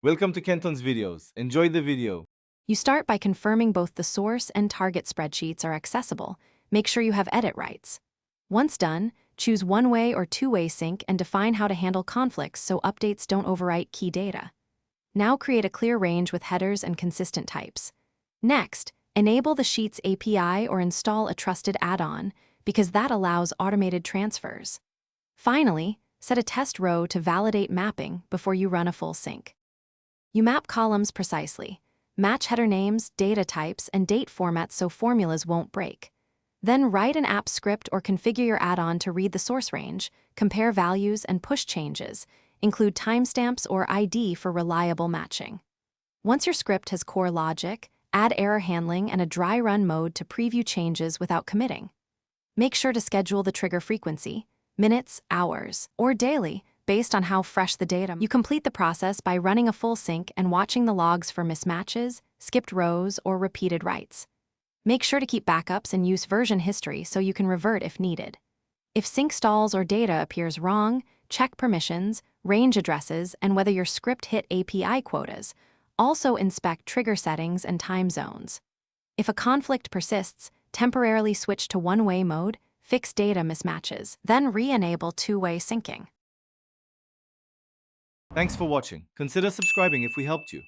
Welcome to Kenton's videos. Enjoy the video. You start by confirming both the source and target spreadsheets are accessible. Make sure you have edit rights. Once done, choose one-way or two-way sync and define how to handle conflicts so updates don't overwrite key data. Now create a clear range with headers and consistent types. Next, enable the Sheets API or install a trusted add-on because that allows automated transfers. Finally, set a test row to validate mapping before you run a full sync. You map columns precisely. Match header names, data types, and date formats so formulas won't break. Then write an app script or configure your add-on to read the source range, compare values, and push changes. Include timestamps or ID for reliable matching. Once your script has core logic, add error handling and a dry run mode to preview changes without committing. Make sure to schedule the trigger frequency, minutes, hours, or daily, based on how fresh the data. You complete the process by running a full sync and watching the logs for mismatches, skipped rows, or repeated writes. Make sure to keep backups and use version history so you can revert if needed. If sync stalls or data appears wrong, check permissions, range addresses, and whether your script hit API quotas. Also inspect trigger settings and time zones. If a conflict persists, temporarily switch to one-way mode, fix data mismatches, then re-enable two-way syncing. Thanks for watching. Consider subscribing if we helped you.